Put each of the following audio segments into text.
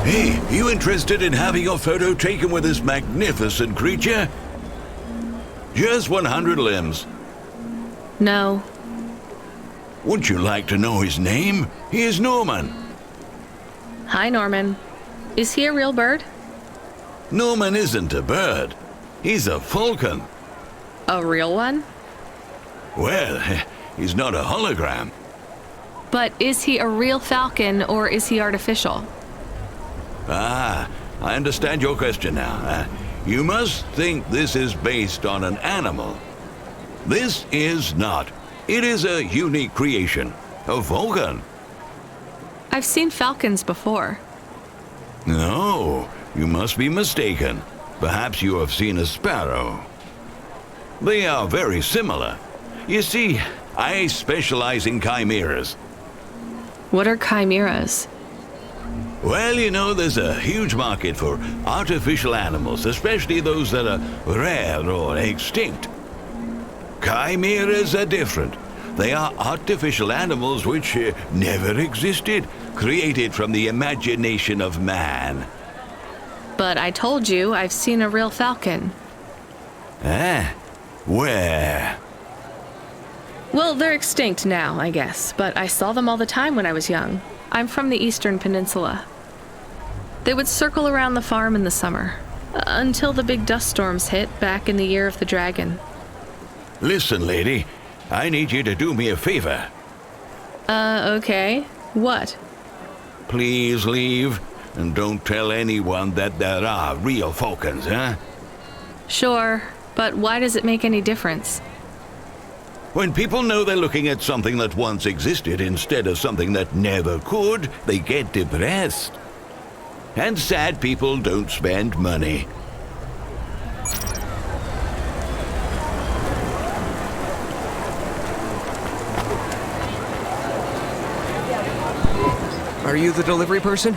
Hey, you interested in having a photo taken with this magnificent creature? Just 100 limbs. No. Would you like to know his name? He is Norman. Hi, Norman. Is he a real bird? Norman isn't a bird. He's a falcon. A real one? Well, he's not a hologram. But is he a real falcon or is he artificial? Ah, I understand your question now. You must think this is based on an animal. This is not. It is a unique creation. A falcon. I've seen falcons before. No, you must be mistaken. Perhaps you have seen a sparrow. They are very similar. You see, I specialize in chimeras. What are chimeras? Well, you know, there's a huge market for artificial animals, especially those that are rare or extinct. Chimeras are different. They are artificial animals which never existed, created from the imagination of man. But I told you I've seen a real falcon. Ah, where? Well, they're extinct now, I guess, but I saw them all the time when I was young. I'm from the Eastern Peninsula. They would circle around the farm in the summer, until the big dust storms hit back in the year of the dragon. Listen, lady, I need you to do me a favor. Okay. What? Please leave, and don't tell anyone that there are real falcons, huh? Sure, but why does it make any difference? When people know they're looking at something that once existed instead of something that never could, they get depressed. And sad people don't spend money. Are you the delivery person?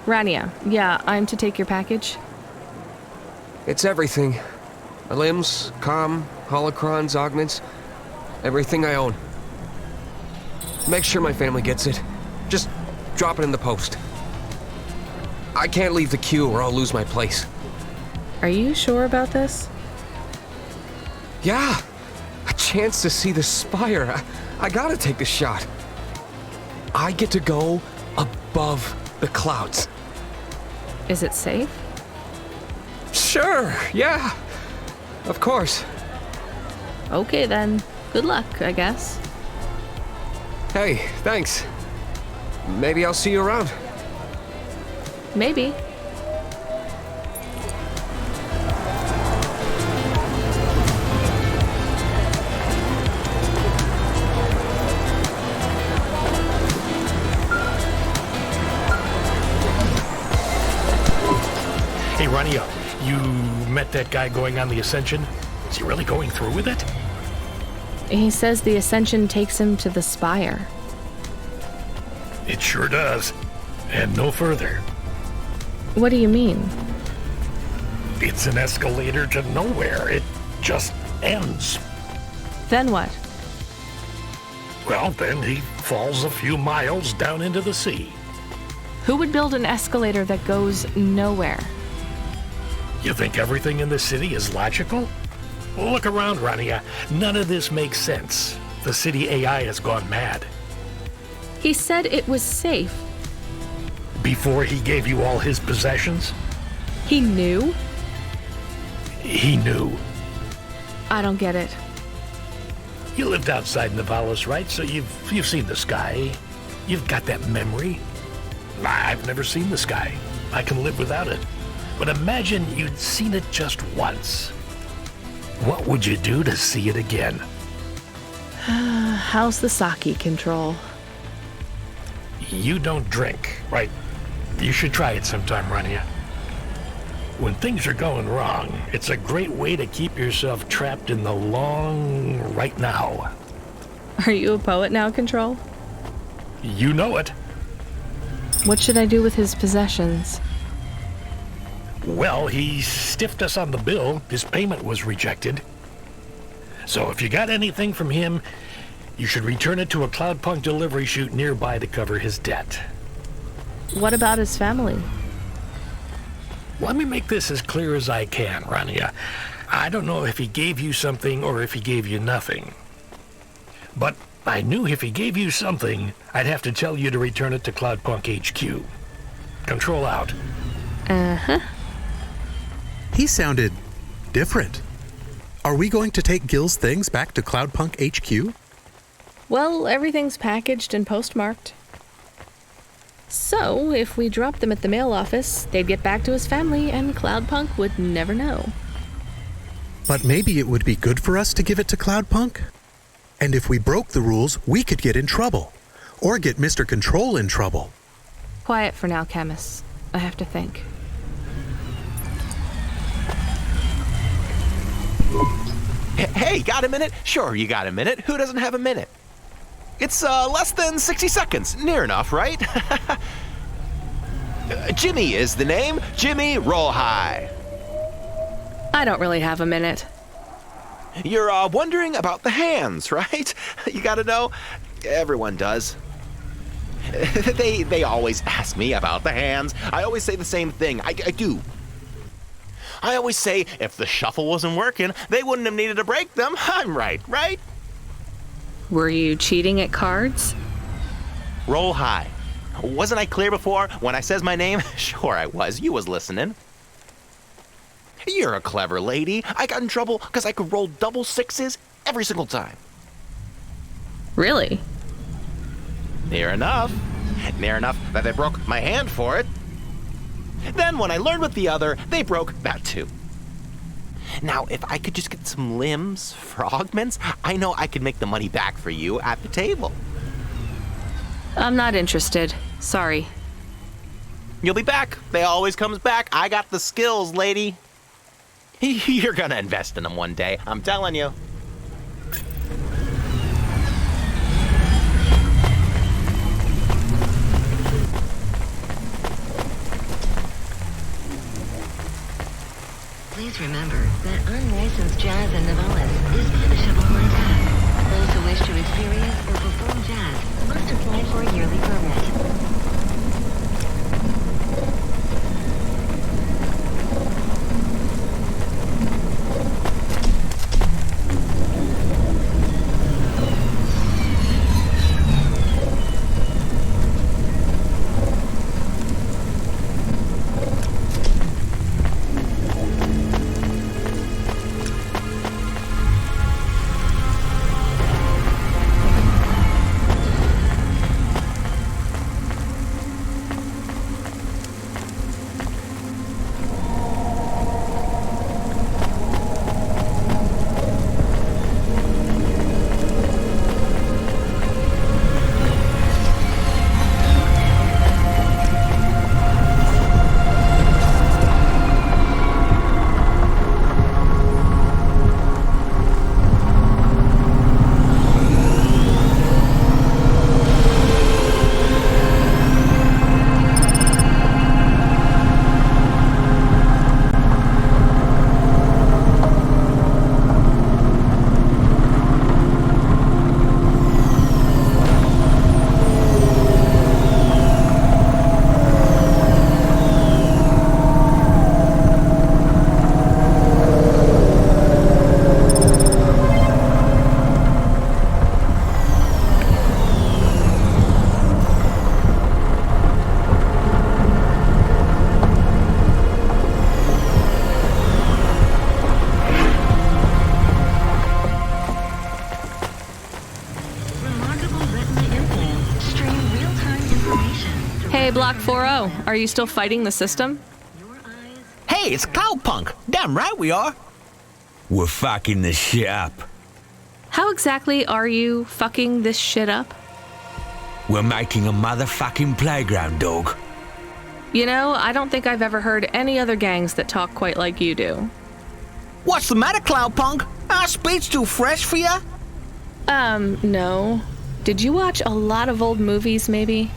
Rania, yeah, I'm to take your package. It's everything. Limbs, holocrons, augments. Everything I own. Make sure my family gets it. Just drop it in the post. I can't leave the queue or I'll lose my place. Are you sure about this? Yeah! A chance to see the spire. I gotta take the shot. I get to go above the clouds. Is it safe? Sure, yeah. Of course. Okay then. Good luck, I guess. Hey, thanks. Maybe I'll see you around. Maybe. Hey, Rania, you met that guy going on the Ascension? Is he really going through with it? He says the Ascension takes him to the spire. It sure does. And no further. What do you mean? It's an escalator to nowhere. It just ends. Then what? Well, then he falls a few miles down into the sea. Who would build an escalator that goes nowhere? You think everything in the city is logical? Look around, Rania. None of this makes sense. The city AI has gone mad. He said it was safe. Before he gave you all his possessions? He knew? He knew. I don't get it. You lived outside Nivalis, right? So you've seen the sky. You've got that memory. I've never seen the sky. I can live without it. But imagine you'd seen it just once. What would you do to see it again? How's the sake control? You don't drink, right? You should try it sometime, Rania. When things are going wrong, it's a great way to keep yourself trapped in the long right now. Are you a poet now, Control? You know it. What should I do with his possessions? Well, he stiffed us on the bill. His payment was rejected. So if you got anything from him, you should return it to a Cloudpunk delivery chute nearby to cover his debt. what about his family? Let me make this as clear as I can, Rania. I don't know if he gave you something or if he gave you nothing. But I knew if he gave you something, I'd have to tell you to return it to Cloudpunk HQ. Control out. Uh-huh. He sounded different. Are we going to take Gil's things back to Cloudpunk HQ? Well, everything's packaged and postmarked. So, if we dropped them at the mail office, they'd get back to his family and Cloudpunk would never know. But maybe it would be good for us to give it to Cloudpunk? And if we broke the rules, we could get in trouble. Or get Mr. Control in trouble. Quiet for now, Camus. I have to think. Hey, got a minute? Sure, you got a minute. Who doesn't have a minute? It's less than 60 seconds. Near enough, right? Jimmy is the name. Jimmy, roll high. I don't really have a minute. You're wondering about the hands, right? You gotta know. Everyone does. They always ask me about the hands. I always say the same thing. I do. I always say if the shuffle wasn't working, they wouldn't have needed to break them. I'm right? Were you cheating at cards? Roll high. Wasn't I clear before when I says my name? Sure I was. You was listening. You're a clever lady. I got in trouble because I could roll double sixes every single time. Really? Near enough. Near enough that they broke my hand for it. Then when I learned with the other, they broke that too. Now, if I could just get some limbs for augments, I know I could make the money back for you at the table. I'm not interested. Sorry. You'll be back. They always comes back. I got the skills, lady. You're gonna invest in them one day, I'm telling you. Please remember that unlicensed jazz in Nivalis is punishable on tap. Those who wish to experience or perform jazz must apply for a yearly permit. Block 40, are you still fighting the system? Hey, it's Cloudpunk. Damn right we are. We're fucking this shit up. How exactly are you fucking this shit up? We're making a motherfucking playground, dog. You know, I don't think I've ever heard any other gangs that talk quite like you do. What's the matter, Cloudpunk? Our speech too fresh for ya? No. Did you watch a lot of old movies, maybe?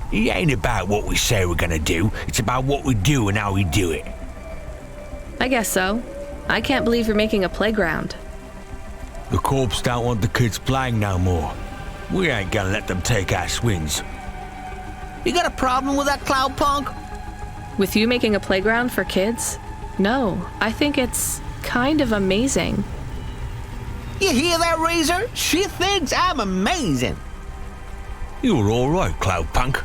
It ain't about what we say we're gonna do. It's about what we do and how we do it. I guess so. I can't believe you're making a playground. The corps don't want the kids playing no more. We ain't gonna let them take our swings. You got a problem with that Cloudpunk? With you making a playground for kids? No, I think it's kind of amazing. You hear that, Razor? She thinks I'm amazing. You're all right, Cloudpunk.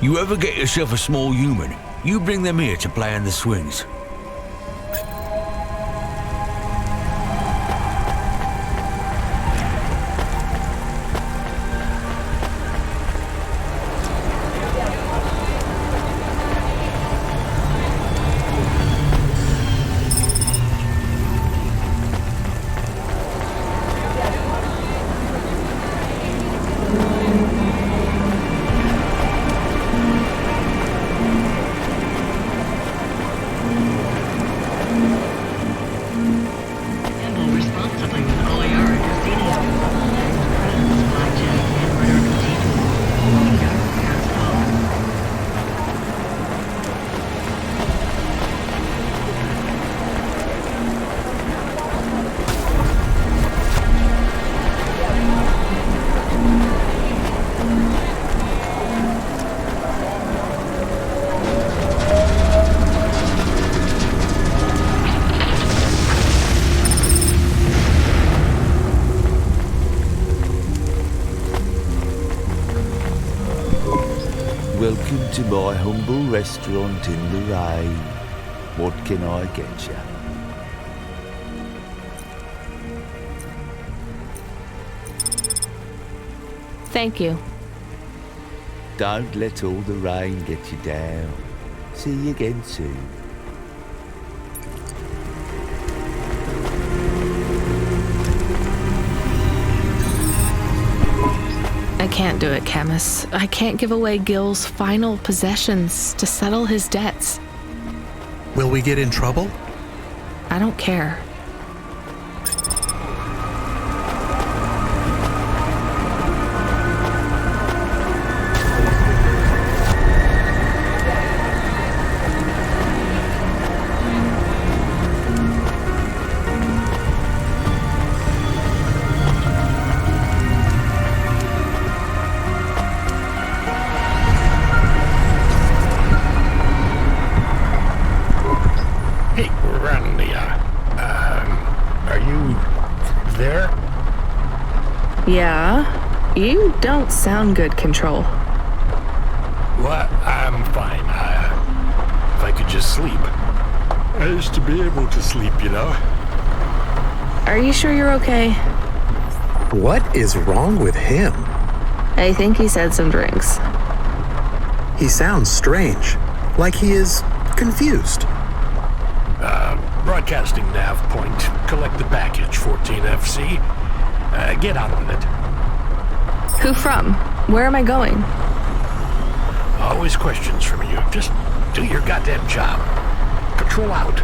You ever get yourself a small human, you bring them here to play on the swings. Handle responsibly with all your casinos, friends, blackjack, and murder casinos. Your asshole. Welcome to my humble restaurant in the rain. What can I get you? Thank you. Don't let all the rain get you down. See you again soon. I can't do it, Camus. I can't give away Gil's final possessions to settle his debts. Will we get in trouble? I don't care. Hey, we're on the, are you there? Yeah? You don't sound good, Control. Well, I'm fine. If I could just sleep. I used to be able to sleep, you know? Are you sure you're okay? What is wrong with him? I think he's had some drinks. He sounds strange, like he is confused. Broadcasting nav point. Collect the package, 14FC. Get out with it. Who from? Where am I going? Always questions from you. Just do your goddamn job. Control out.